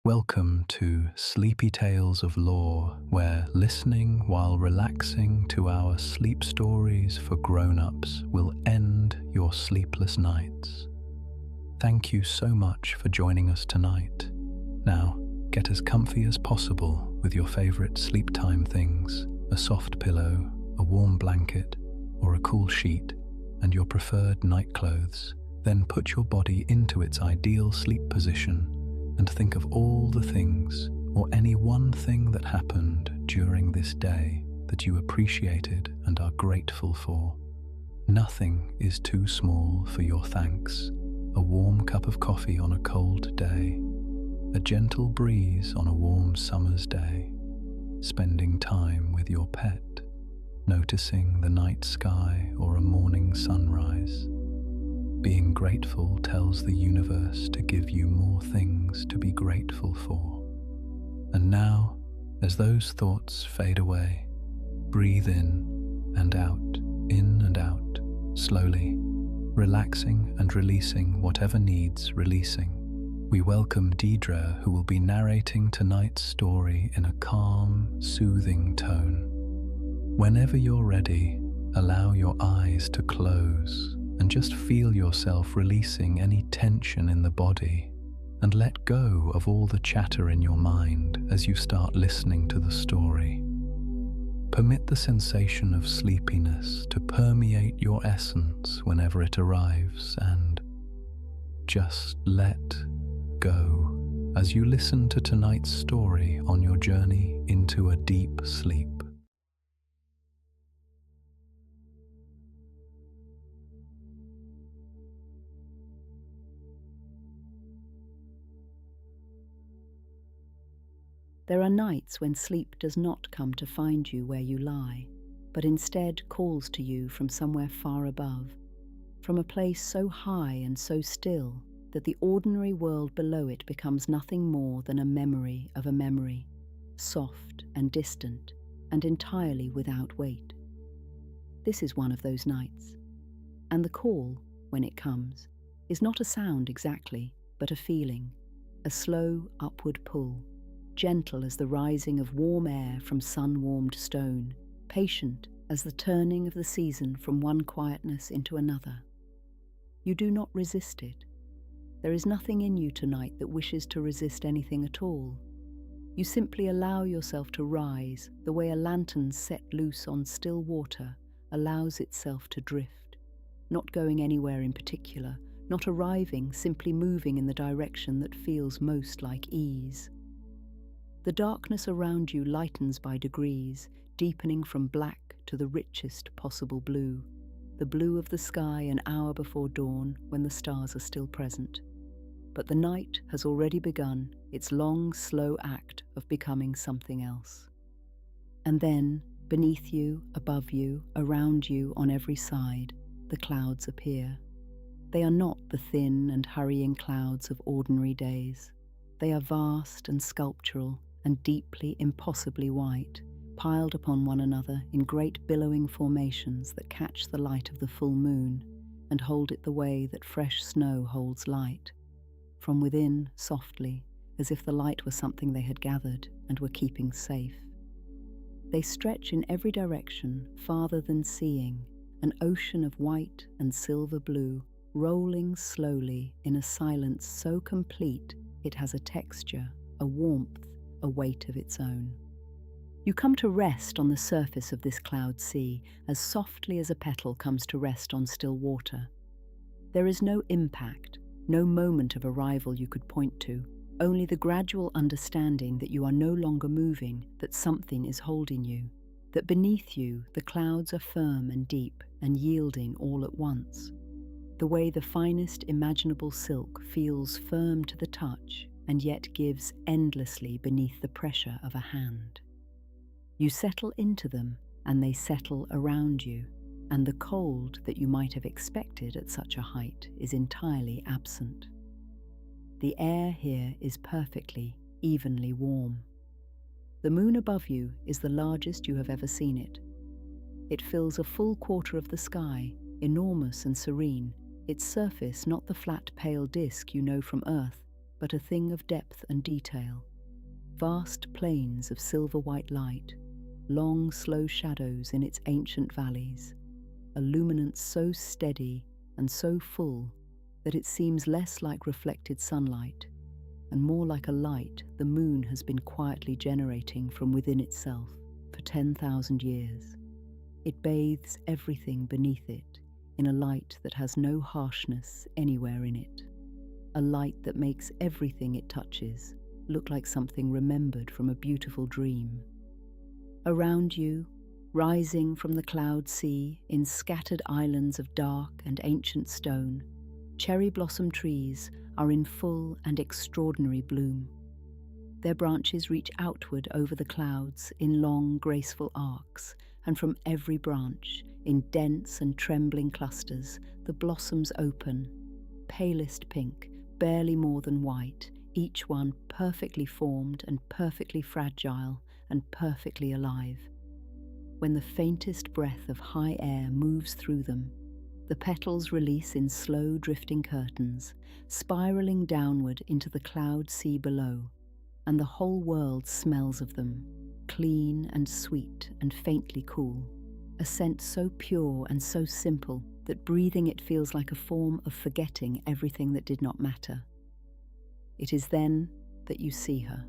Welcome to Sleepy Tales of Lore, where listening while relaxing to our sleep stories for grown-ups will end your sleepless nights. Thank you so much for joining us tonight. Now, get as comfy as possible with your favorite sleep time things, a soft pillow, a warm blanket, or a cool sheet, and your preferred night clothes. Then put your body into its ideal sleep position and think of all the things or any one thing that happened during this day that you appreciated and are grateful for. Nothing is too small for your thanks. A warm cup of coffee on a cold day, a gentle breeze on a warm summer's day, spending time with your pet, noticing the night sky or a morning sunrise. Being grateful tells the universe to give you more things to be grateful for. And now, as those thoughts fade away, breathe in and out, slowly, relaxing and releasing whatever needs releasing. We welcome Deidre, who will be narrating tonight's story in a calm, soothing tone. Whenever you're ready, allow your eyes to close and just feel yourself releasing any tension in the body, and let go of all the chatter in your mind as you start listening to the story. Permit the sensation of sleepiness to permeate your essence whenever it arrives, and just let go as you listen to tonight's story on your journey into a deep sleep. There are nights when sleep does not come to find you where you lie, but instead calls to you from somewhere far above, from a place so high and so still that the ordinary world below it becomes nothing more than a memory of a memory, soft and distant and entirely without weight. This is one of those nights, and the call, when it comes, is not a sound exactly, but a feeling, a slow upward pull, gentle as the rising of warm air from sun-warmed stone, patient as the turning of the season from one quietness into another. You do not resist it. There is nothing in you tonight that wishes to resist anything at all. You simply allow yourself to rise the way a lantern set loose on still water allows itself to drift, not going anywhere in particular, not arriving, simply moving in the direction that feels most like ease. The darkness around you lightens by degrees, deepening from black to the richest possible blue, the blue of the sky an hour before dawn when the stars are still present. But the night has already begun its long, slow act of becoming something else. And then, beneath you, above you, around you, on every side, the clouds appear. They are not the thin and hurrying clouds of ordinary days. They are vast and sculptural, and deeply, impossibly white, piled upon one another in great billowing formations that catch the light of the full moon and hold it the way that fresh snow holds light, from within softly, as if the light were something they had gathered and were keeping safe. They stretch in every direction, farther than seeing, an ocean of white and silver blue, rolling slowly in a silence so complete it has a texture, a warmth, a weight of its own. You come to rest on the surface of this cloud sea as softly as a petal comes to rest on still water. There is no impact, no moment of arrival you could point to, only the gradual understanding that you are no longer moving, that something is holding you, that beneath you the clouds are firm and deep and yielding all at once, the way the finest imaginable silk feels firm to the touch and yet gives endlessly beneath the pressure of a hand. You settle into them, and they settle around you, and the cold that you might have expected at such a height is entirely absent. The air here is perfectly, evenly warm. The moon above you is the largest you have ever seen it. It fills a full quarter of the sky, enormous and serene, its surface not the flat pale disk you know from Earth, but a thing of depth and detail. Vast plains of silver-white light, long slow shadows in its ancient valleys, a luminance so steady and so full that it seems less like reflected sunlight and more like a light the moon has been quietly generating from within itself for 10,000 years. It bathes everything beneath it in a light that has no harshness anywhere in it, a light that makes everything it touches look like something remembered from a beautiful dream. Around you, rising from the cloud sea in scattered islands of dark and ancient stone, cherry blossom trees are in full and extraordinary bloom. Their branches reach outward over the clouds in long, graceful arcs, and from every branch, in dense and trembling clusters, the blossoms open, palest pink, barely more than white, each one perfectly formed and perfectly fragile and perfectly alive. When the faintest breath of high air moves through them, the petals release in slow drifting curtains, spiraling downward into the cloud sea below, and the whole world smells of them, clean and sweet and faintly cool, a scent so pure and so simple that breathing it feels like a form of forgetting everything that did not matter. It is then that you see her.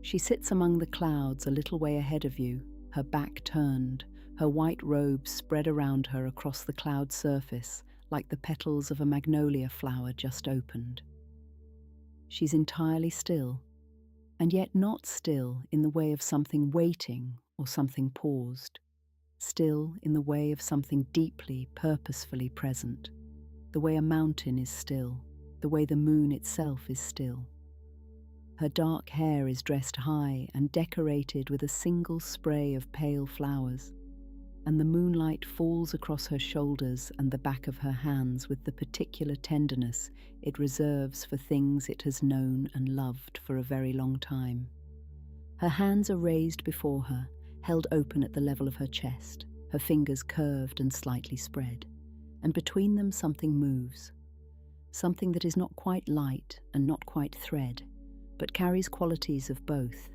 She sits among the clouds a little way ahead of you, her back turned, her white robes spread around her across the cloud surface like the petals of a magnolia flower just opened. She's entirely still, and yet not still in the way of something waiting or something paused, still in the way of something deeply, purposefully present, the way a mountain is still, the way the moon itself is still. Her dark hair is dressed high and decorated with a single spray of pale flowers, and the moonlight falls across her shoulders and the back of her hands with the particular tenderness it reserves for things it has known and loved for a very long time. Her hands are raised before her, held open at the level of her chest, her fingers curved and slightly spread, and between them something moves, something that is not quite light and not quite thread, but carries qualities of both.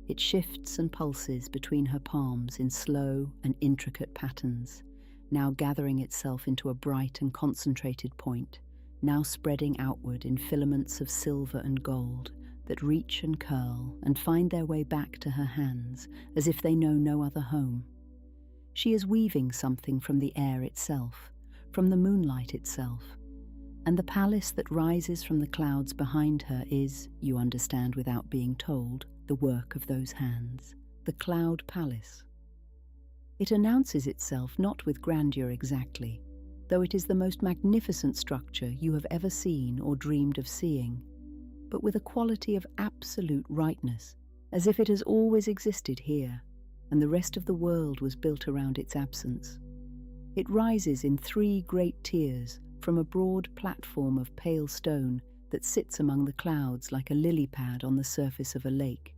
It shifts and pulses between her palms in slow and intricate patterns, now gathering itself into a bright and concentrated point, now spreading outward in filaments of silver and gold that reach and curl and find their way back to her hands as if they know no other home. She is weaving something from the air itself, from the moonlight itself, and the palace that rises from the clouds behind her is, you understand without being told, the work of those hands, the Cloud Palace. It announces itself not with grandeur exactly, though it is the most magnificent structure you have ever seen or dreamed of seeing, but with a quality of absolute rightness, as if it has always existed here, and the rest of the world was built around its absence. It rises in 3 great tiers from a broad platform of pale stone that sits among the clouds like a lily pad on the surface of a lake,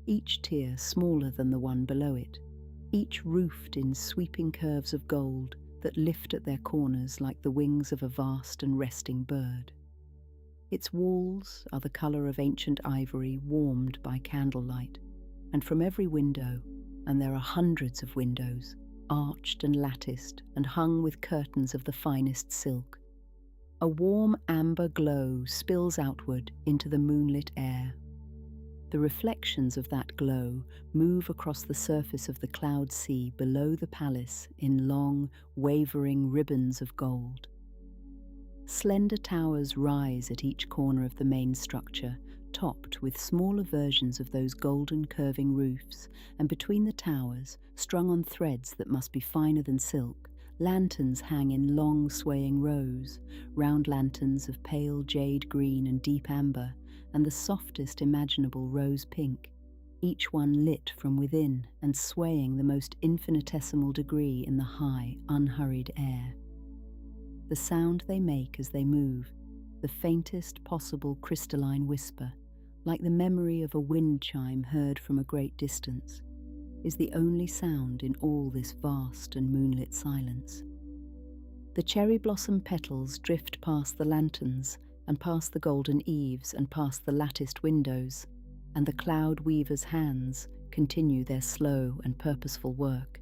each tier smaller than the one below it, each roofed in sweeping curves of gold that lift at their corners like the wings of a vast and resting bird. Its walls are the colour of ancient ivory warmed by candlelight, and from every window, and there are hundreds of windows, arched and latticed and hung with curtains of the finest silk, a warm amber glow spills outward into the moonlit air. The reflections of that glow move across the surface of the cloud sea below the palace in long, wavering ribbons of gold. Slender towers rise at each corner of the main structure, topped with smaller versions of those golden curving roofs, and between the towers, strung on threads that must be finer than silk, lanterns hang in long swaying rows, round lanterns of pale jade green and deep amber, and the softest imaginable rose pink, each one lit from within and swaying the most infinitesimal degree in the high, unhurried air. The sound they make as they move, the faintest possible crystalline whisper, like the memory of a wind chime heard from a great distance, is the only sound in all this vast and moonlit silence. The cherry blossom petals drift past the lanterns and past the golden eaves and past the latticed windows, and the cloud weaver's hands continue their slow and purposeful work,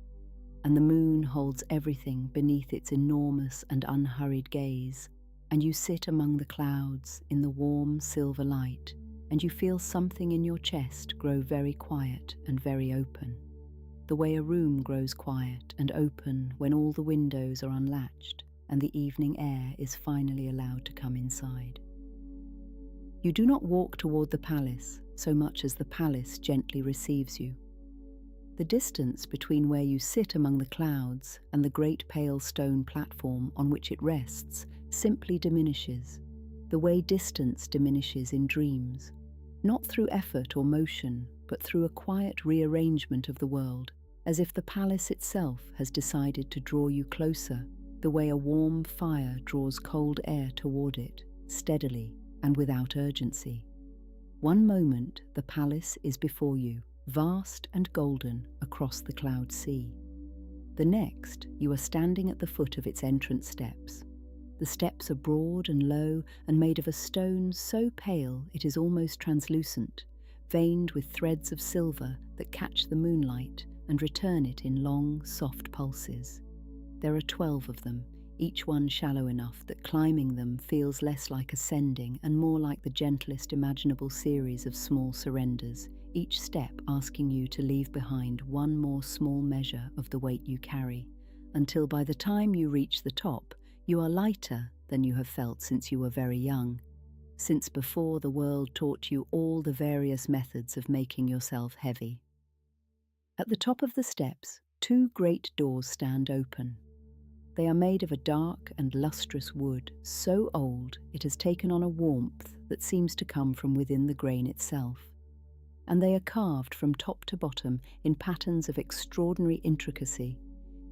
and the moon holds everything beneath its enormous and unhurried gaze, and you sit among the clouds in the warm silver light, and you feel something in your chest grow very quiet and very open, the way a room grows quiet and open when all the windows are unlatched and the evening air is finally allowed to come inside. You do not walk toward the palace so much as the palace gently receives you. The distance between where you sit among the clouds and the great pale stone platform on which it rests simply diminishes, the way distance diminishes in dreams, not through effort or motion, but through a quiet rearrangement of the world, as if the palace itself has decided to draw you closer, the way a warm fire draws cold air toward it, steadily and without urgency. One moment the palace is before you, vast and golden across the cloud sea. The next, you are standing at the foot of its entrance steps. The steps are broad and low and made of a stone so pale it is almost translucent, veined with threads of silver that catch the moonlight and return it in long, soft pulses. There are 12 of them, each one shallow enough that climbing them feels less like ascending and more like the gentlest imaginable series of small surrenders, each step asking you to leave behind one more small measure of the weight you carry, until by the time you reach the top, you are lighter than you have felt since you were very young, since before the world taught you all the various methods of making yourself heavy. At the top of the steps, 2 great doors stand open. They are made of a dark and lustrous wood, so old it has taken on a warmth that seems to come from within the grain itself. And they are carved from top to bottom in patterns of extraordinary intricacy,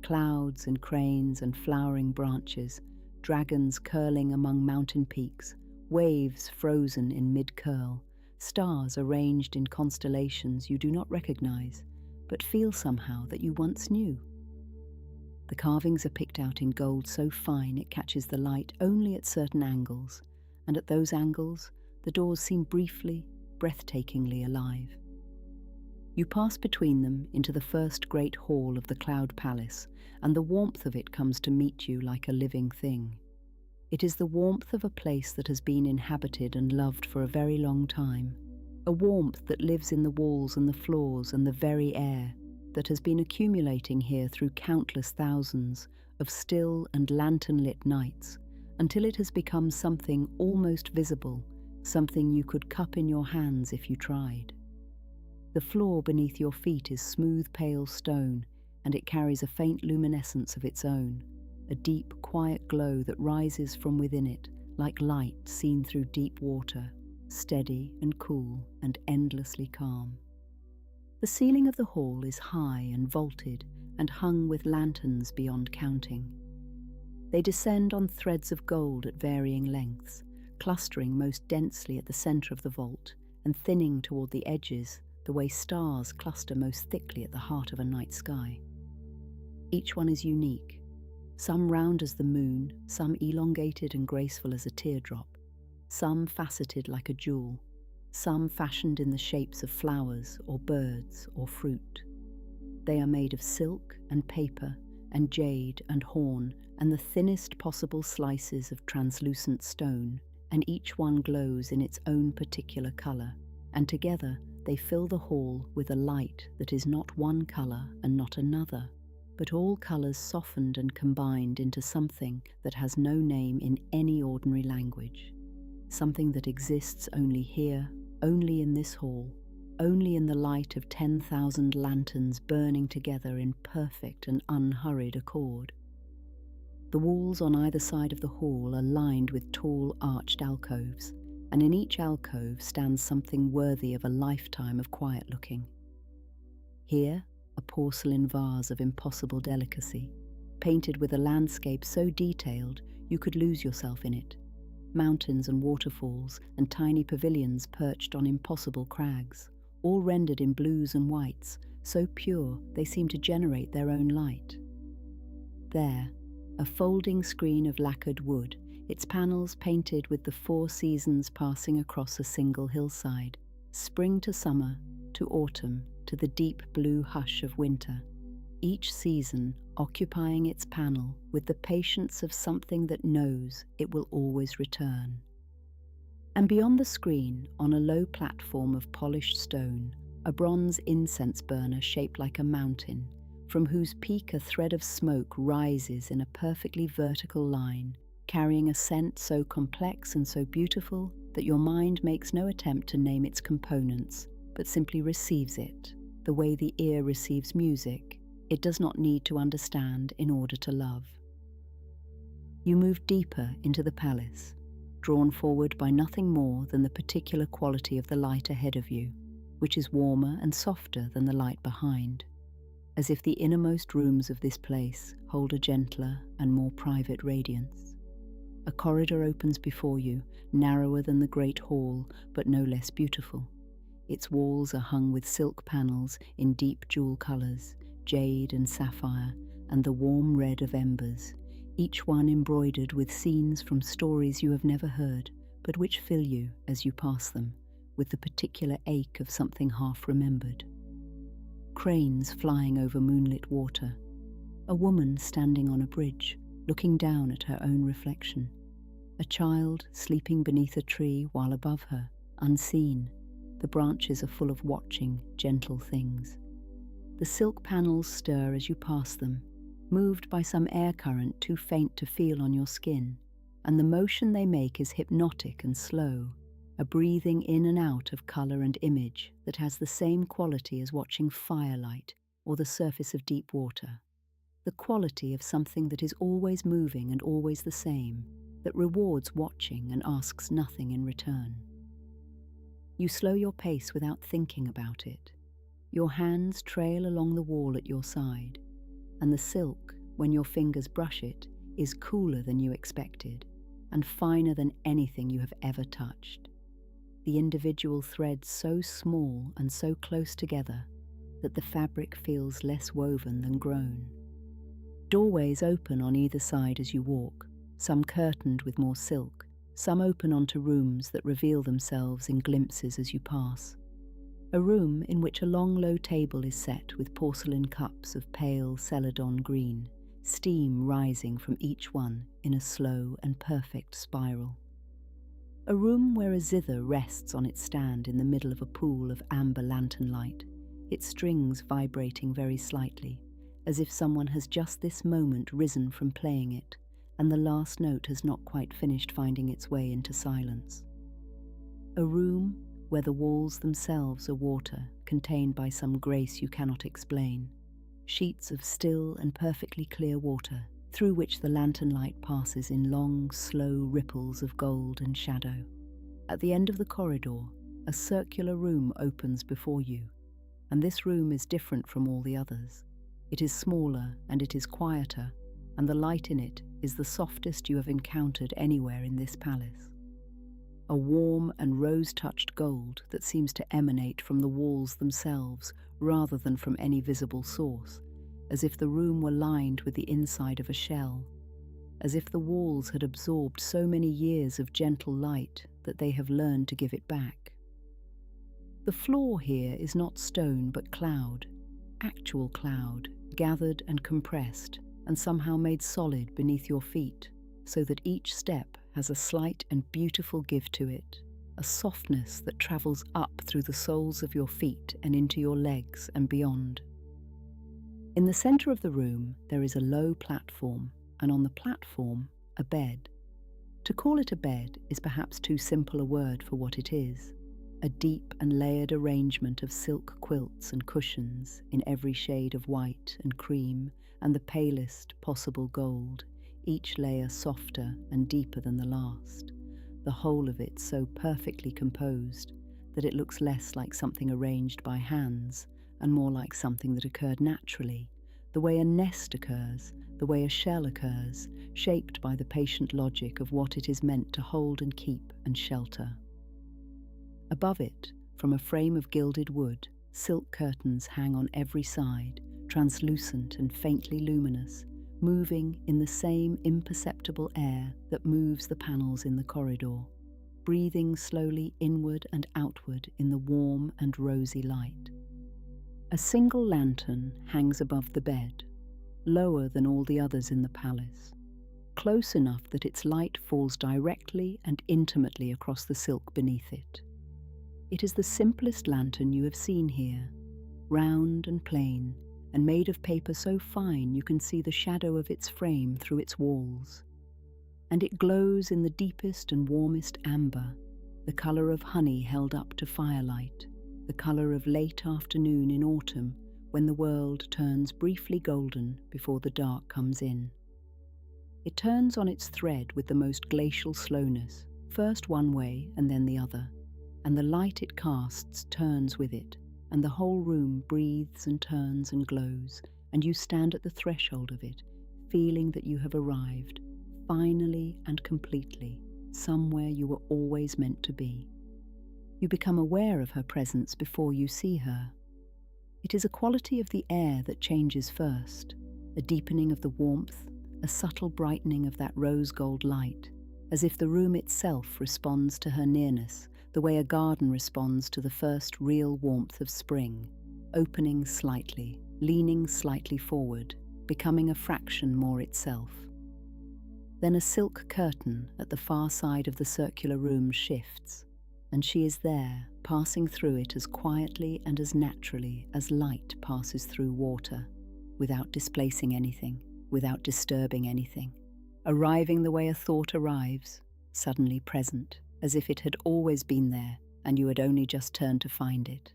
clouds and cranes and flowering branches, dragons curling among mountain peaks, waves frozen in mid-curl, stars arranged in constellations you do not recognize, but feel somehow that you once knew. The carvings are picked out in gold so fine it catches the light only at certain angles, and at those angles the doors seem briefly, breathtakingly alive. You pass between them into the first great hall of the Cloud Palace, and the warmth of it comes to meet you like a living thing. It is the warmth of a place that has been inhabited and loved for a very long time, a warmth that lives in the walls and the floors and the very air, that has been accumulating here through countless thousands of still and lantern-lit nights, until it has become something almost visible, something you could cup in your hands if you tried. The floor beneath your feet is smooth pale stone, and it carries a faint luminescence of its own, a deep, quiet glow that rises from within it like light seen through deep water, steady and cool and endlessly calm. The ceiling of the hall is high and vaulted and hung with lanterns beyond counting. They descend on threads of gold at varying lengths, clustering most densely at the center of the vault and thinning toward the edges the way stars cluster most thickly at the heart of a night sky. Each one is unique, some round as the moon, some elongated and graceful as a teardrop, some faceted like a jewel, some fashioned in the shapes of flowers or birds or fruit. They are made of silk and paper and jade and horn and the thinnest possible slices of translucent stone, and each one glows in its own particular color, and together they fill the hall with a light that is not one color and not another, but all colors softened and combined into something that has no name in any ordinary language, something that exists only here, only in this hall, only in the light of 10,000 lanterns burning together in perfect and unhurried accord. The walls on either side of the hall are lined with tall arched alcoves, and in each alcove stands something worthy of a lifetime of quiet looking. Here, a porcelain vase of impossible delicacy, painted with a landscape so detailed you could lose yourself in it, mountains and waterfalls and tiny pavilions perched on impossible crags, all rendered in blues and whites, so pure they seem to generate their own light. There, a folding screen of lacquered wood, its panels painted with the 4 seasons passing across a single hillside, spring to summer, to autumn, to the deep blue hush of winter, each season occupying its panel with the patience of something that knows it will always return. And beyond the screen, on a low platform of polished stone, a bronze incense burner shaped like a mountain, from whose peak a thread of smoke rises in a perfectly vertical line, carrying a scent so complex and so beautiful that your mind makes no attempt to name its components, but simply receives it, the way the ear receives music. It does not need to understand in order to love. You move deeper into the palace, drawn forward by nothing more than the particular quality of the light ahead of you, which is warmer and softer than the light behind, as if the innermost rooms of this place hold a gentler and more private radiance. A corridor opens before you, narrower than the great hall, but no less beautiful. Its walls are hung with silk panels in deep jewel colours, jade and sapphire, and the warm red of embers, each one embroidered with scenes from stories you have never heard, but which fill you, as you pass them, with the particular ache of something half-remembered. Cranes flying over moonlit water, a woman standing on a bridge, looking down at her own reflection, a child sleeping beneath a tree while above her, unseen, the branches are full of watching, gentle things. The silk panels stir as you pass them, moved by some air current too faint to feel on your skin, and the motion they make is hypnotic and slow, a breathing in and out of colour and image that has the same quality as watching firelight or the surface of deep water, the quality of something that is always moving and always the same, that rewards watching and asks nothing in return. You slow your pace without thinking about it. Your hands trail along the wall at your side, and the silk, when your fingers brush it, is cooler than you expected, and finer than anything you have ever touched. The individual threads so small and so close together that the fabric feels less woven than grown. Doorways open on either side as you walk, some curtained with more silk, some open onto rooms that reveal themselves in glimpses as you pass. A room in which a long low table is set with porcelain cups of pale celadon green, steam rising from each one in a slow and perfect spiral. A room where a zither rests on its stand in the middle of a pool of amber lantern light, its strings vibrating very slightly, as if someone has just this moment risen from playing it, and the last note has not quite finished finding its way into silence. A room where the walls themselves are water contained by some grace you cannot explain, sheets of still and perfectly clear water through which the lantern light passes in long, slow ripples of gold and shadow. At the end of the corridor, a circular room opens before you, and this room is different from all the others. It is smaller and it is quieter, and the light in it is the softest you have encountered anywhere in this palace. A warm and rose-touched gold that seems to emanate from the walls themselves rather than from any visible source, as if the room were lined with the inside of a shell, as if the walls had absorbed so many years of gentle light that they have learned to give it back. The floor here is not stone but cloud, actual cloud, gathered and compressed and somehow made solid beneath your feet, so that each step has a slight and beautiful give to it, a softness that travels up through the soles of your feet and into your legs and beyond. In the center of the room there is a low platform, and on the platform a bed. To call it a bed is perhaps too simple a word for what it is. A deep and layered arrangement of silk quilts and cushions in every shade of white and cream and the palest possible gold, each layer softer and deeper than the last, the whole of it so perfectly composed that it looks less like something arranged by hands and more like something that occurred naturally, the way a nest occurs, the way a shell occurs, shaped by the patient logic of what it is meant to hold and keep and shelter. Above it, from a frame of gilded wood, silk curtains hang on every side, translucent and faintly luminous, moving in the same imperceptible air that moves the panels in the corridor, breathing slowly inward and outward in the warm and rosy light. A single lantern hangs above the bed, lower than all the others in the palace, close enough that its light falls directly and intimately across the silk beneath it. It is the simplest lantern you have seen here, round and plain, and made of paper so fine you can see the shadow of its frame through its walls. And it glows in the deepest and warmest amber, the colour of honey held up to firelight, the colour of late afternoon in autumn when the world turns briefly golden before the dark comes in. It turns on its thread with the most glacial slowness, first one way and then the other, and the light it casts turns with it, and the whole room breathes and turns and glows, and you stand at the threshold of it, feeling that you have arrived, finally and completely, somewhere you were always meant to be. You become aware of her presence before you see her. It is a quality of the air that changes first, a deepening of the warmth, a subtle brightening of that rose gold light, as if the room itself responds to her nearness, the way a garden responds to the first real warmth of spring, opening slightly, leaning slightly forward, becoming a fraction more itself. Then a silk curtain at the far side of the circular room shifts, and she is there, passing through it as quietly and as naturally as light passes through water, without displacing anything, without disturbing anything, arriving the way a thought arrives, suddenly present, as if it had always been there and you had only just turned to find it.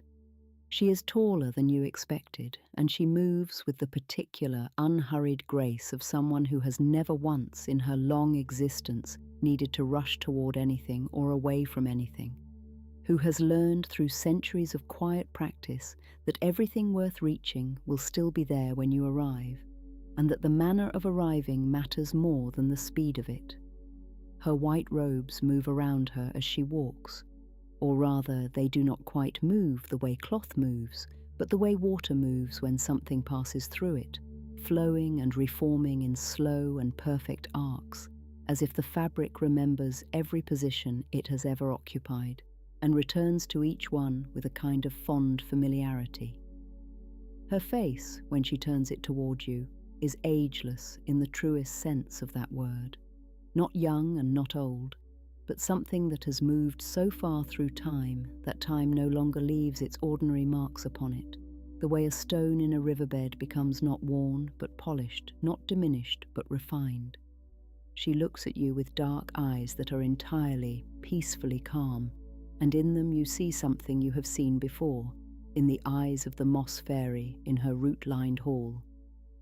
She is taller than you expected, and she moves with the particular, unhurried grace of someone who has never once in her long existence needed to rush toward anything or away from anything, who has learned through centuries of quiet practice that everything worth reaching will still be there when you arrive, and that the manner of arriving matters more than the speed of it. Her white robes move around her as she walks, or rather, they do not quite move the way cloth moves, but the way water moves when something passes through it, flowing and reforming in slow and perfect arcs, as if the fabric remembers every position it has ever occupied, and returns to each one with a kind of fond familiarity. Her face, when she turns it toward you, is ageless in the truest sense of that word, not young and not old, but something that has moved so far through time that time no longer leaves its ordinary marks upon it, the way a stone in a riverbed becomes not worn but polished, not diminished but refined. She looks at you with dark eyes that are entirely, peacefully calm, and in them you see something you have seen before, in the eyes of the moss fairy in her root-lined hall,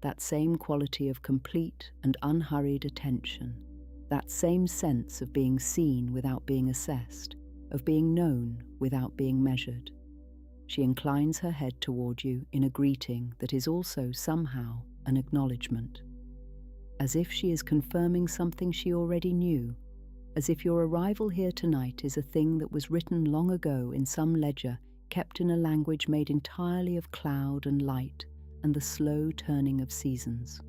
that same quality of complete and unhurried attention, that same sense of being seen without being assessed, of being known without being measured. She inclines her head toward you in a greeting that is also somehow an acknowledgement, as if she is confirming something she already knew, as if your arrival here tonight is a thing that was written long ago in some ledger kept in a language made entirely of cloud and light and the slow turning of seasons.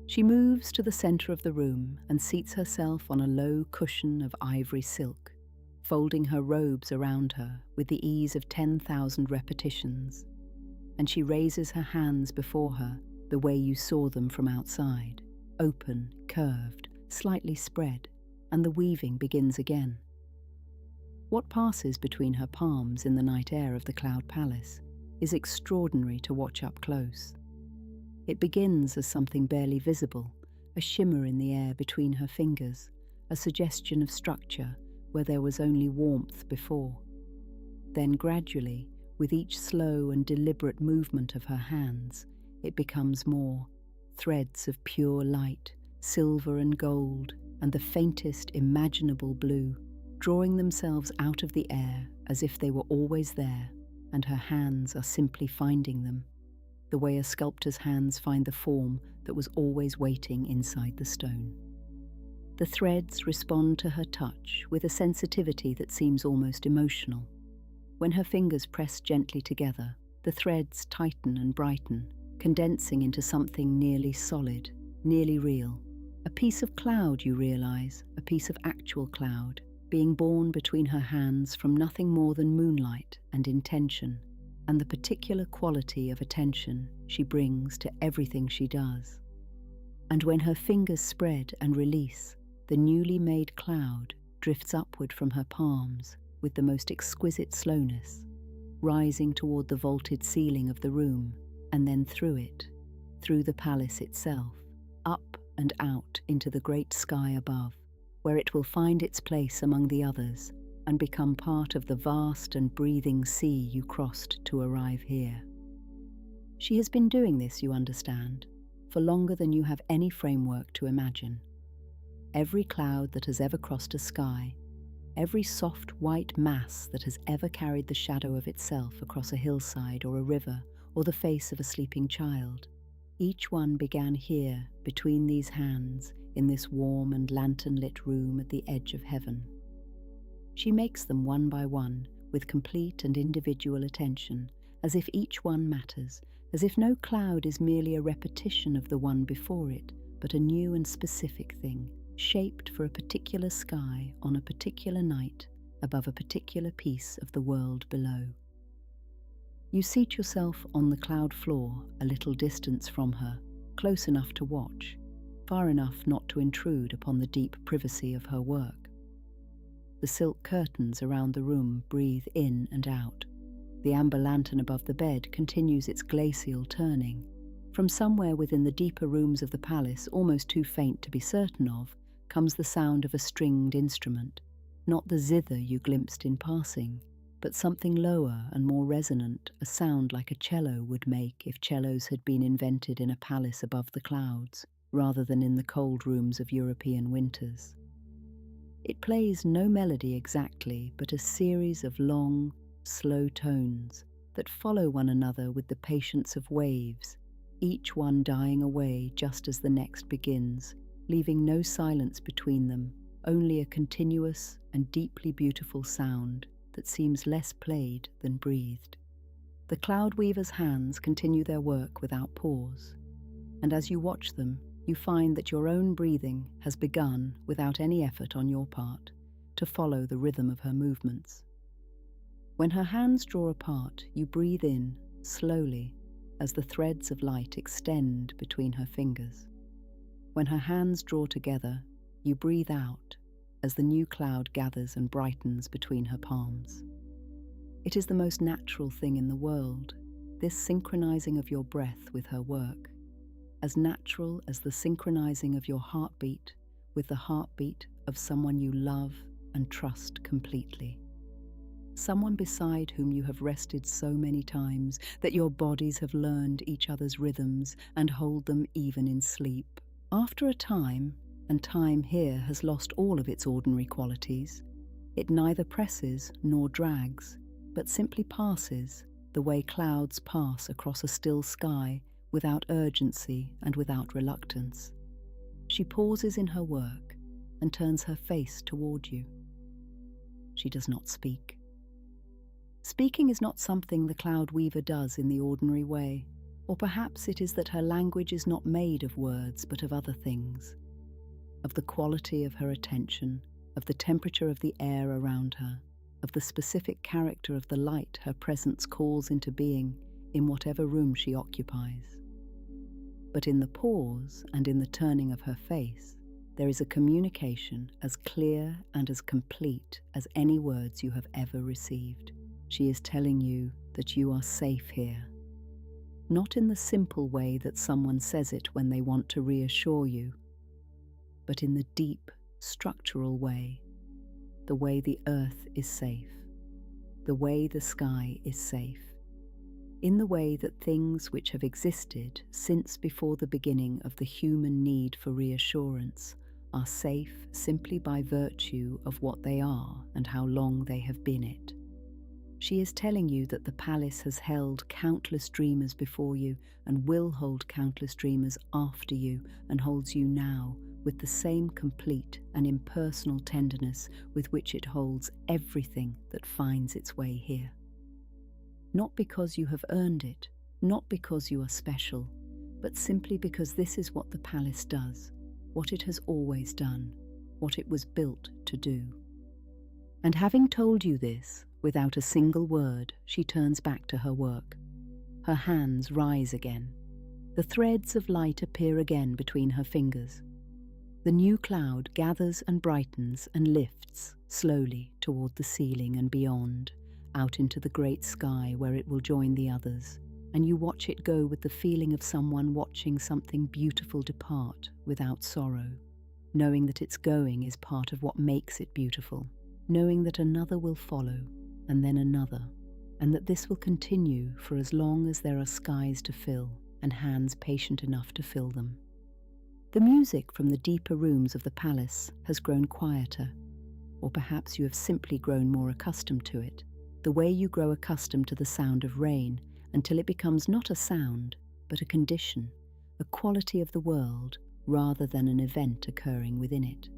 She moves to the center of the room and seats herself on a low cushion of ivory silk, folding her robes around her with the ease of 10,000 repetitions, and she raises her hands before her the way you saw them from outside, open, curved, slightly spread, and the weaving begins again. What passes between her palms in the night air of the Cloud Palace is extraordinary to watch up close. It begins as something barely visible, a shimmer in the air between her fingers, a suggestion of structure where there was only warmth before. Then gradually, with each slow and deliberate movement of her hands, it becomes more, threads of pure light, silver and gold, and the faintest imaginable blue, drawing themselves out of the air as if they were always there, and her hands are simply finding them, the way a sculptor's hands find the form that was always waiting inside the stone. The threads respond to her touch with a sensitivity that seems almost emotional. When her fingers press gently together, the threads tighten and brighten, condensing into something nearly solid, nearly real. A piece of cloud, you realize, a piece of actual cloud, being born between her hands from nothing more than moonlight and intention, and the particular quality of attention she brings to everything she does. And when her fingers spread and release, the newly made cloud drifts upward from her palms with the most exquisite slowness, rising toward the vaulted ceiling of the room, and then through it, through the palace itself, up and out into the great sky above, where it will find its place among the others and become part of the vast and breathing sea you crossed to arrive here. She has been doing this, you understand, for longer than you have any framework to imagine. Every cloud that has ever crossed a sky, every soft white mass that has ever carried the shadow of itself across a hillside or a river or the face of a sleeping child, each one began here between these hands in this warm and lantern-lit room at the edge of heaven. She makes them one by one with complete and individual attention, as if each one matters, as if no cloud is merely a repetition of the one before it, but a new and specific thing, shaped for a particular sky on a particular night above a particular piece of the world below. You seat yourself on the cloud floor a little distance from her, close enough to watch, far enough not to intrude upon the deep privacy of her work. The silk curtains around the room breathe in and out. The amber lantern above the bed continues its glacial turning. From somewhere within the deeper rooms of the palace, almost too faint to be certain of, comes the sound of a stringed instrument, not the zither you glimpsed in passing, but something lower and more resonant, a sound like a cello would make if cellos had been invented in a palace above the clouds, rather than in the cold rooms of European winters. It plays no melody exactly, but a series of long, slow tones that follow one another with the patience of waves, each one dying away just as the next begins, leaving no silence between them, only a continuous and deeply beautiful sound that seems less played than breathed. The cloud weaver's hands continue their work without pause, and as you watch them, you find that your own breathing has begun, without any effort on your part, to follow the rhythm of her movements. When her hands draw apart, you breathe in, slowly, as the threads of light extend between her fingers. When her hands draw together, you breathe out, as the new cloud gathers and brightens between her palms. It is the most natural thing in the world, this synchronizing of your breath with her work, as natural as the synchronizing of your heartbeat with the heartbeat of someone you love and trust completely. Someone beside whom you have rested so many times that your bodies have learned each other's rhythms and hold them even in sleep. After a time, and time here has lost all of its ordinary qualities, it neither presses nor drags, but simply passes, the way clouds pass across a still sky, without urgency and without reluctance. She pauses in her work and turns her face toward you. She does not speak. Speaking is not something the cloud weaver does in the ordinary way, or perhaps it is that her language is not made of words but of other things, of the quality of her attention, of the temperature of the air around her, of the specific character of the light her presence calls into being in whatever room she occupies. But in the pause and in the turning of her face, there is a communication as clear and as complete as any words you have ever received. She is telling you that you are safe here. Not in the simple way that someone says it when they want to reassure you, but in the deep, structural way, the way the earth is safe, the way the sky is safe, in the way that things which have existed since before the beginning of the human need for reassurance are safe simply by virtue of what they are and how long they have been it. She is telling you that the palace has held countless dreamers before you and will hold countless dreamers after you and holds you now with the same complete and impersonal tenderness with which it holds everything that finds its way here. Not because you have earned it, not because you are special, but simply because this is what the palace does, what it has always done, what it was built to do. And having told you this, without a single word, she turns back to her work. Her hands rise again. The threads of light appear again between her fingers. The new cloud gathers and brightens and lifts slowly toward the ceiling and beyond, out into the great sky where it will join the others, and you watch it go with the feeling of someone watching something beautiful depart without sorrow, knowing that its going is part of what makes it beautiful, knowing that another will follow, and then another, and that this will continue for as long as there are skies to fill and hands patient enough to fill them. The music from the deeper rooms of the palace has grown quieter, or perhaps you have simply grown more accustomed to it, the way you grow accustomed to the sound of rain until it becomes not a sound, but a condition, a quality of the world rather than an event occurring within it.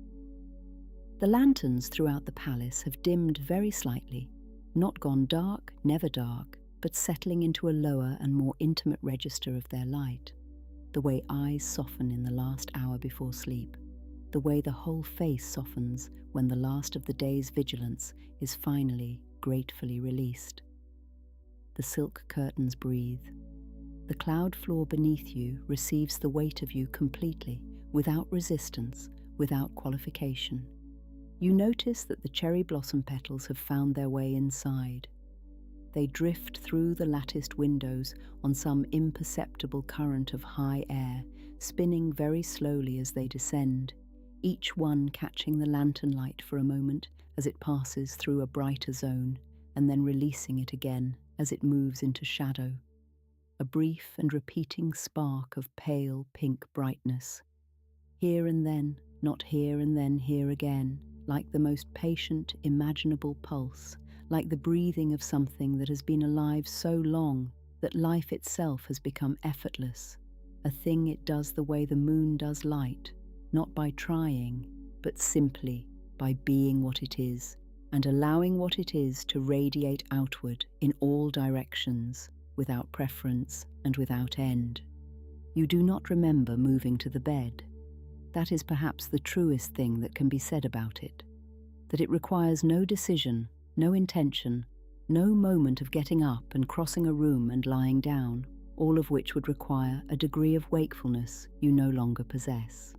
The lanterns throughout the palace have dimmed very slightly, not gone dark, never dark, but settling into a lower and more intimate register of their light, the way eyes soften in the last hour before sleep, the way the whole face softens when the last of the day's vigilance is finally, gratefully released. The silk curtains breathe. The cloud floor beneath you receives the weight of you completely, without resistance, without qualification. You notice that the cherry blossom petals have found their way inside. They drift through the latticed windows on some imperceptible current of high air, spinning very slowly as they descend, each one catching the lantern light for a moment as it passes through a brighter zone, and then releasing it again as it moves into shadow. A brief and repeating spark of pale pink brightness. Here and then, not here and then here again, like the most patient, imaginable pulse, like the breathing of something that has been alive so long that life itself has become effortless, a thing it does the way the moon does light, not by trying, but simply by being what it is, and allowing what it is to radiate outward in all directions, without preference and without end. You do not remember moving to the bed. That is perhaps the truest thing that can be said about it, that it requires no decision, no intention, no moment of getting up and crossing a room and lying down, all of which would require a degree of wakefulness you no longer possess.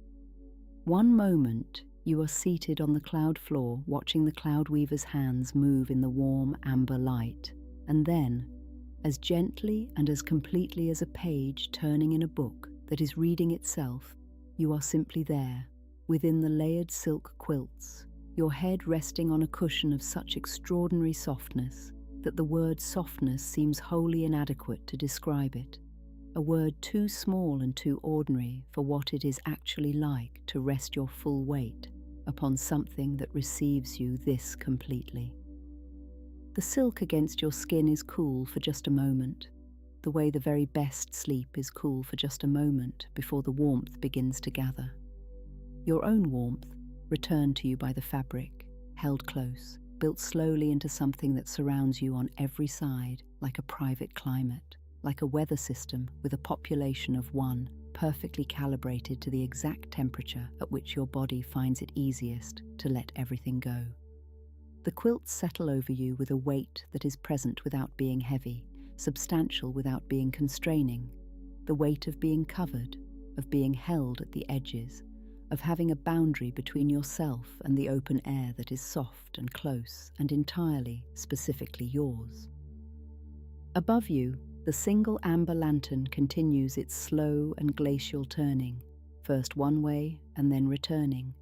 One moment, you are seated on the cloud floor watching the cloud weaver's hands move in the warm amber light, and then, as gently and as completely as a page turning in a book that is reading itself, you are simply there, within the layered silk quilts, your head resting on a cushion of such extraordinary softness that the word softness seems wholly inadequate to describe it, a word too small and too ordinary for what it is actually like to rest your full weight upon something that receives you this completely. The silk against your skin is cool for just a moment, the way the very best sleep is cool for just a moment before the warmth begins to gather. Your own warmth, returned to you by the fabric, held close, built slowly into something that surrounds you on every side like a private climate, like a weather system with a population of one, perfectly calibrated to the exact temperature at which your body finds it easiest to let everything go. The quilts settle over you with a weight that is present without being heavy, substantial without being constraining, the weight of being covered, of being held at the edges, of having a boundary between yourself and the open air that is soft and close and entirely, specifically yours. Above you, the single amber lantern continues its slow and glacial turning, first one way and then returning,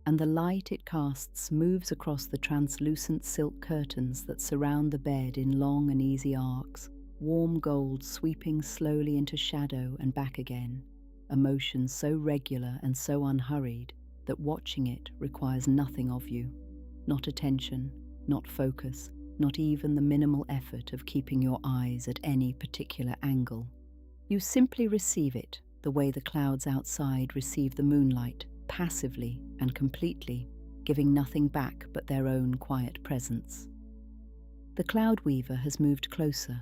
and the light it casts moves across the translucent silk curtains that surround the bed in long and easy arcs, warm gold sweeping slowly into shadow and back again, a motion so regular and so unhurried that watching it requires nothing of you, not attention, not focus, not even the minimal effort of keeping your eyes at any particular angle. You simply receive it the way the clouds outside receive the moonlight, passively and completely, giving nothing back but their own quiet presence. The cloud weaver has moved closer.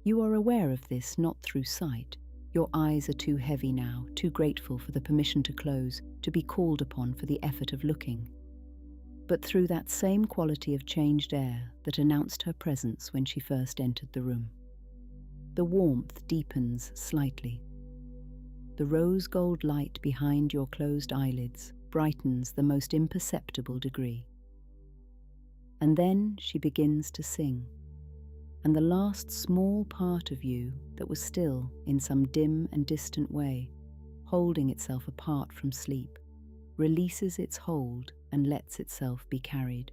You are aware of this not through sight. Your eyes are too heavy now, too grateful for the permission to close, to be called upon for the effort of looking. But through that same quality of changed air that announced her presence when she first entered the room. The warmth deepens slightly. The rose gold light behind your closed eyelids brightens the most imperceptible degree. And then she begins to sing, and the last small part of you that was still, in some dim and distant way, holding itself apart from sleep, releases its hold and lets itself be carried.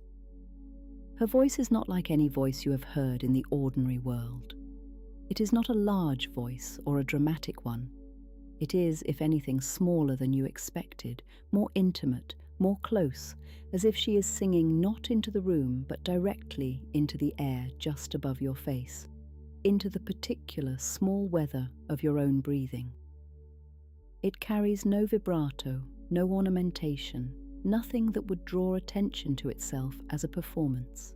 Her voice is not like any voice you have heard in the ordinary world. It is not a large voice or a dramatic one. It is, if anything, smaller than you expected, more intimate, more close, as if she is singing not into the room but directly into the air just above your face, into the particular small weather of your own breathing. It carries no vibrato, no ornamentation, nothing that would draw attention to itself as a performance.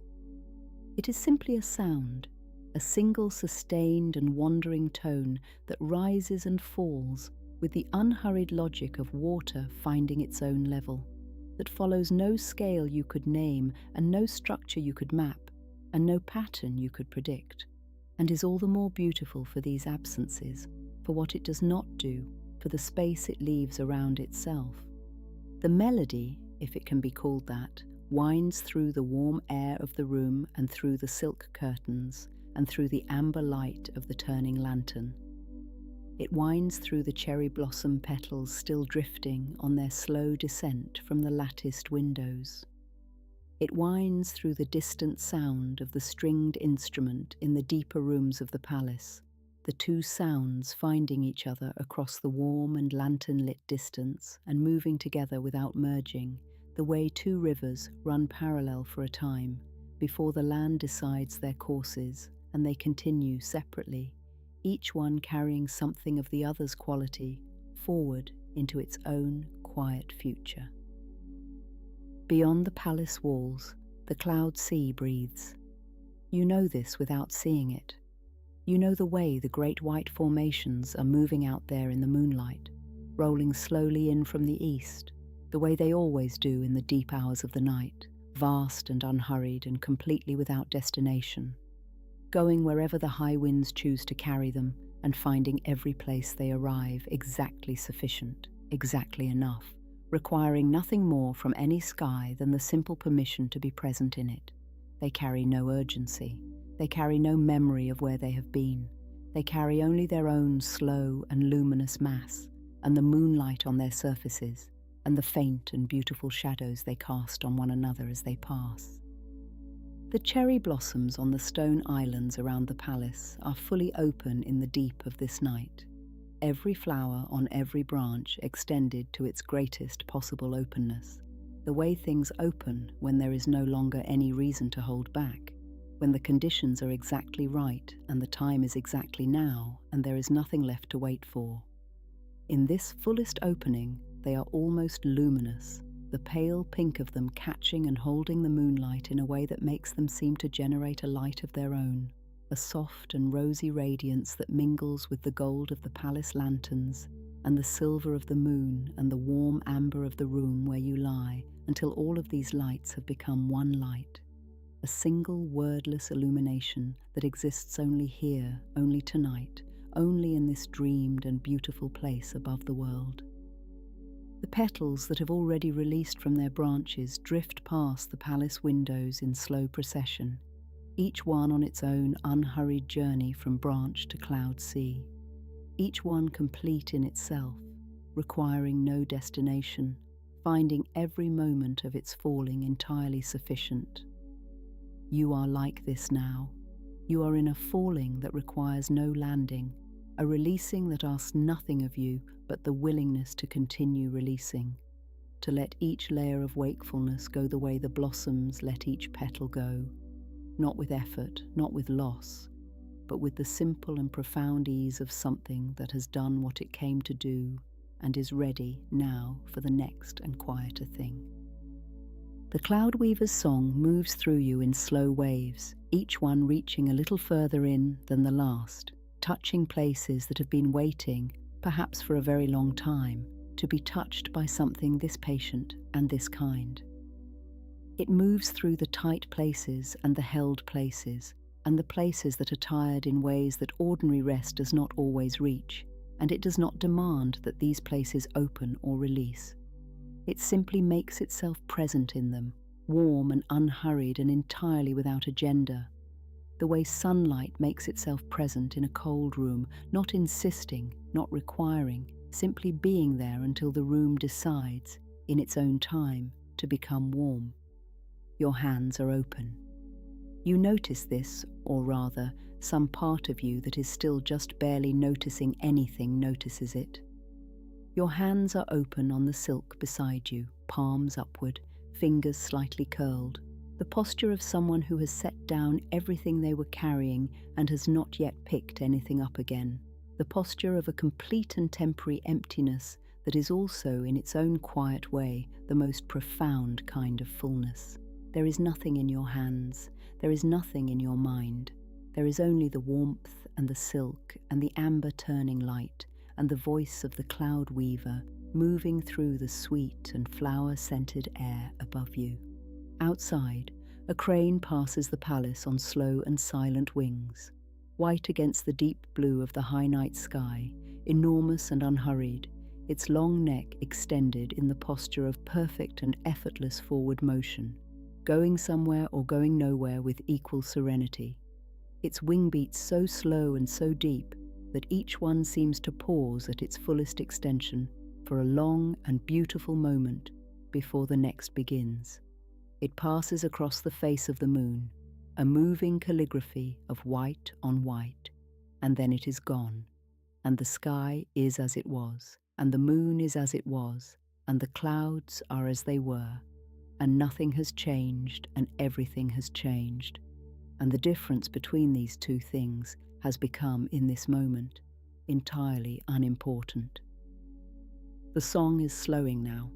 It is simply a sound, a single sustained and wandering tone that rises and falls with the unhurried logic of water finding its own level, that follows no scale you could name and no structure you could map and no pattern you could predict, and is all the more beautiful for these absences, for what it does not do, for the space it leaves around itself. The melody, if it can be called that, winds through the warm air of the room and through the silk curtains and through the amber light of the turning lantern. It winds through the cherry blossom petals still drifting on their slow descent from the latticed windows. It winds through the distant sound of the stringed instrument in the deeper rooms of the palace, the two sounds finding each other across the warm and lantern-lit distance and moving together without merging, the way two rivers run parallel for a time, before the land decides their courses and they continue separately, each one carrying something of the other's quality forward into its own quiet future. Beyond the palace walls, the cloud sea breathes. You know this without seeing it. You know the way the great white formations are moving out there in the moonlight, rolling slowly in from the east, the way they always do in the deep hours of the night, vast and unhurried and completely without destination, going wherever the high winds choose to carry them and finding every place they arrive exactly sufficient, exactly enough, requiring nothing more from any sky than the simple permission to be present in it. They carry no urgency. They carry no memory of where they have been. They carry only their own slow and luminous mass, and the moonlight on their surfaces, and the faint and beautiful shadows they cast on one another as they pass. The cherry blossoms on the stone islands around the palace are fully open in the deep of this night, every flower on every branch extended to its greatest possible openness, the way things open when there is no longer any reason to hold back, when the conditions are exactly right and the time is exactly now and there is nothing left to wait for. In this fullest opening, they are almost luminous, the pale pink of them catching and holding the moonlight in a way that makes them seem to generate a light of their own, a soft and rosy radiance that mingles with the gold of the palace lanterns and the silver of the moon and the warm amber of the room where you lie, until all of these lights have become one light, a single wordless illumination that exists only here, only tonight, only in this dreamed and beautiful place above the world. The petals that have already released from their branches drift past the palace windows in slow procession, each one on its own unhurried journey from branch to cloud sea, each one complete in itself, requiring no destination, finding every moment of its falling entirely sufficient. You are like this now. You are in a falling that requires no landing, a releasing that asks nothing of you but the willingness to continue releasing, to let each layer of wakefulness go the way the blossoms let each petal go, not with effort, not with loss, but with the simple and profound ease of something that has done what it came to do and is ready now for the next and quieter thing. The cloud weaver's song moves through you in slow waves, each one reaching a little further in than the last, touching places that have been waiting, perhaps for a very long time, to be touched by something this patient and this kind. It moves through the tight places and the held places, and the places that are tired in ways that ordinary rest does not always reach, and it does not demand that these places open or release. It simply makes itself present in them, warm and unhurried and entirely without agenda. The way sunlight makes itself present in a cold room, not insisting, not requiring, simply being there until the room decides, in its own time, to become warm. Your hands are open. You notice this, or rather, some part of you that is still just barely noticing anything notices it. Your hands are open on the silk beside you, palms upward, fingers slightly curled, the posture of someone who has set down everything they were carrying and has not yet picked anything up again, the posture of a complete and temporary emptiness that is also, in its own quiet way, the most profound kind of fullness. There is nothing in your hands, there is nothing in your mind. There is only the warmth and the silk and the amber turning light and the voice of the cloud weaver moving through the sweet and flower-scented air above you. Outside, a crane passes the palace on slow and silent wings, white against the deep blue of the high night sky, enormous and unhurried, its long neck extended in the posture of perfect and effortless forward motion, going somewhere or going nowhere with equal serenity. Its wing beats so slow and so deep that each one seems to pause at its fullest extension for a long and beautiful moment before the next begins. It passes across the face of the moon, a moving calligraphy of white on white, and then it is gone, and the sky is as it was, and the moon is as it was, and the clouds are as they were, and nothing has changed and everything has changed, and the difference between these two things has become, in this moment, entirely unimportant. The song is slowing now.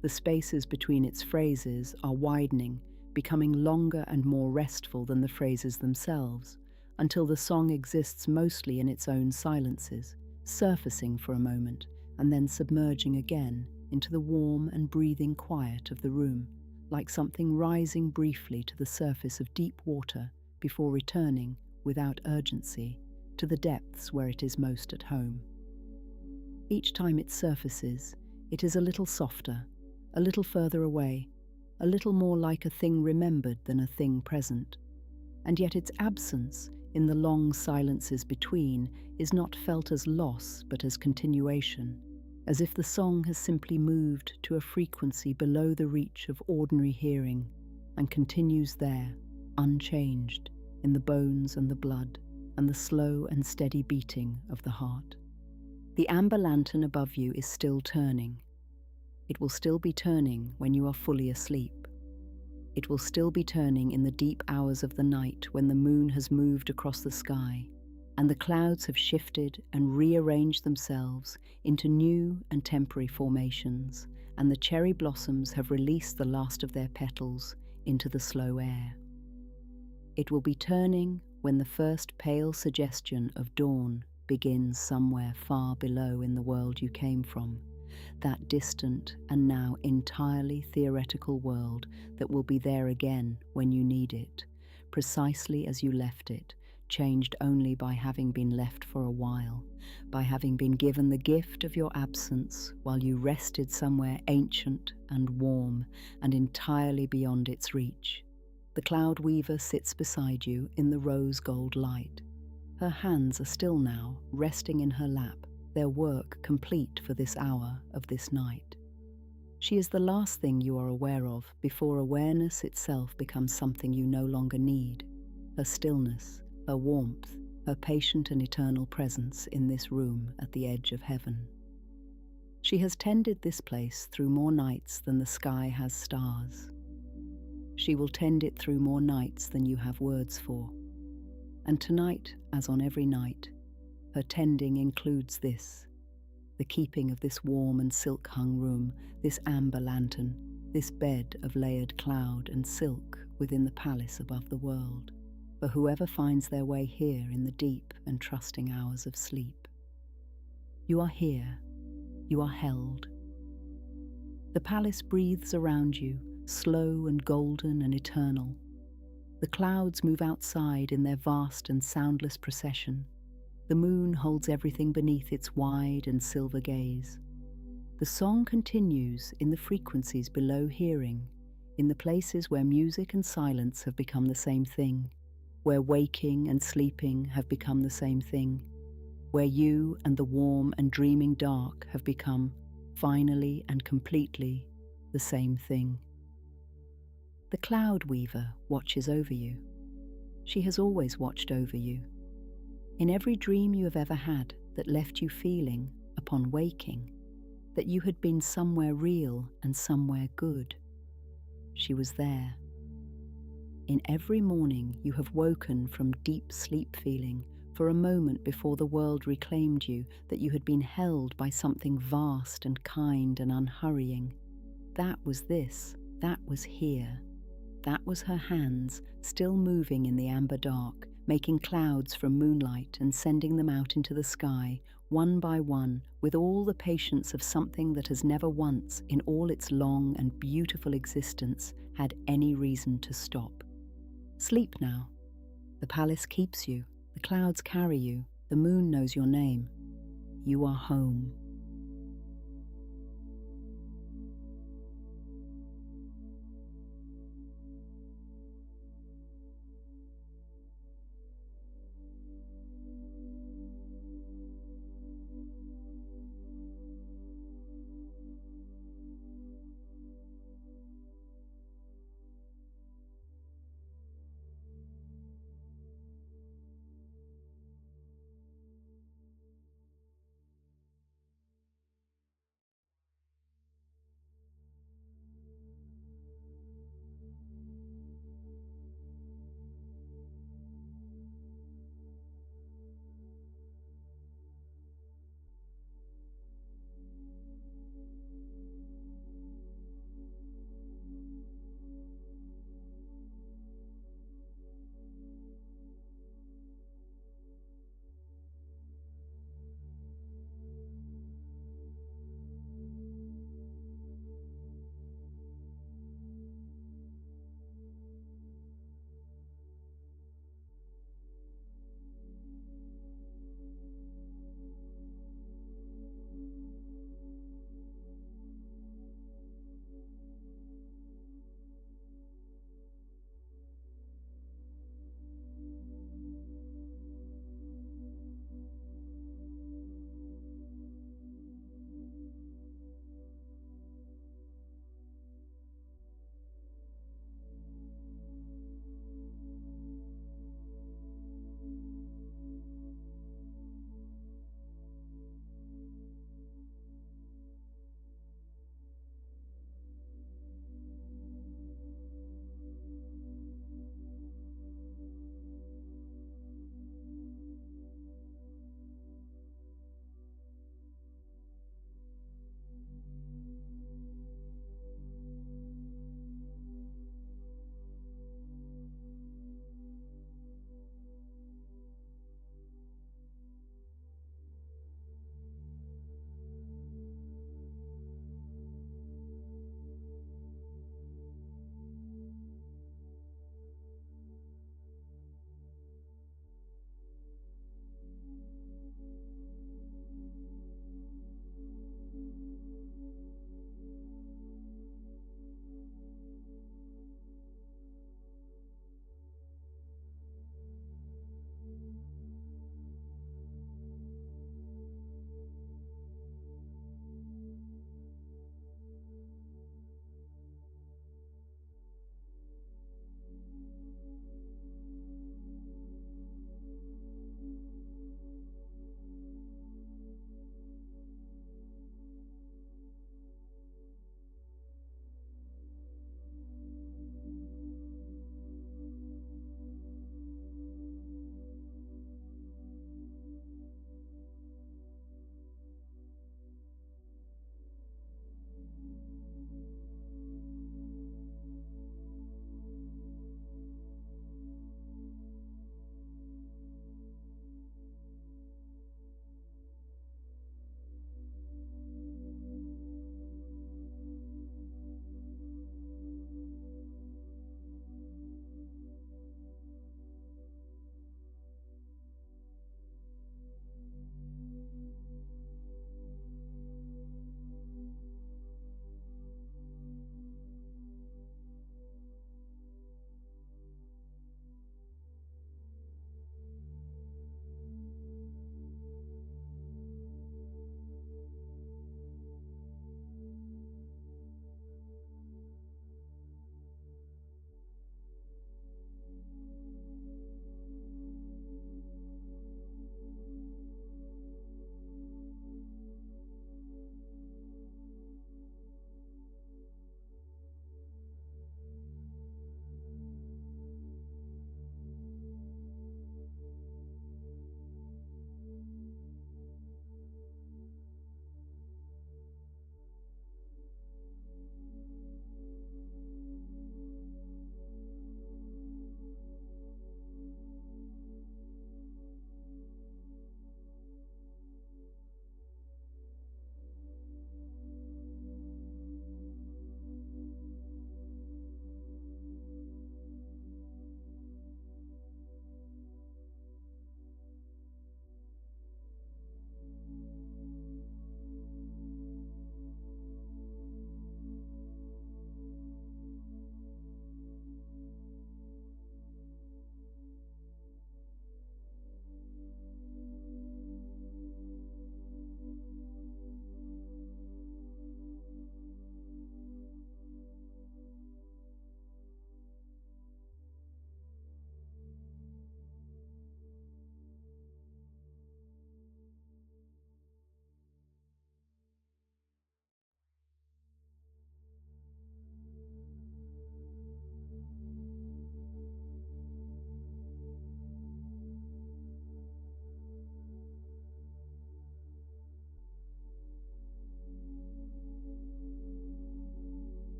The spaces between its phrases are widening, becoming longer and more restful than the phrases themselves, until the song exists mostly in its own silences, surfacing for a moment and then submerging again into the warm and breathing quiet of the room, like something rising briefly to the surface of deep water before returning, without urgency, to the depths where it is most at home. Each time it surfaces, it is a little softer, a little further away, a little more like a thing remembered than a thing present. And yet its absence, in the long silences between, is not felt as loss but as continuation, as if the song has simply moved to a frequency below the reach of ordinary hearing and continues there, unchanged, in the bones and the blood and the slow and steady beating of the heart. The amber lantern above you is still turning. It will still be turning when you are fully asleep. It will still be turning in the deep hours of the night when the moon has moved across the sky and the clouds have shifted and rearranged themselves into new and temporary formations, and the cherry blossoms have released the last of their petals into the slow air. It will be turning when the first pale suggestion of dawn begins somewhere far below in the world you came from, that distant and now entirely theoretical world that will be there again when you need it, precisely as you left it, changed only by having been left for a while, by having been given the gift of your absence while you rested somewhere ancient and warm and entirely beyond its reach. The cloud weaver sits beside you in the rose gold light. Her hands are still now, resting in her lap, their work complete for this hour of this night. She is the last thing you are aware of before awareness itself becomes something you no longer need. Her stillness, her warmth, her patient and eternal presence in this room at the edge of heaven. She has tended this place through more nights than the sky has stars. She will tend it through more nights than you have words for. And tonight, as on every night, her tending includes this: the keeping of this warm and silk-hung room, this amber lantern, this bed of layered cloud and silk within the palace above the world. for whoever finds their way here in the deep and trusting hours of sleep. You are here. You are held. The palace breathes around you, slow and golden and eternal. The clouds move outside in their vast and soundless procession. The moon holds everything beneath its wide and silver gaze. The song continues in the frequencies below hearing, in the places where music and silence have become the same thing, where waking and sleeping have become the same thing, where you and the warm and dreaming dark have become, finally and completely, the same thing. The cloud weaver watches over you. She has always watched over you. In every dream you have ever had that left you feeling, upon waking, that you had been somewhere real and somewhere good, she was there. In every morning you have woken from deep sleep feeling for a moment before the world reclaimed you, that you had been held by something vast and kind and unhurrying. That was this, that was here. That was her hands, still moving in the amber dark, making clouds from moonlight and sending them out into the sky, one by one, with all the patience of something that has never once, in all its long and beautiful existence, had any reason to stop. Sleep now. The palace keeps you, the clouds carry you, the moon knows your name. You are home.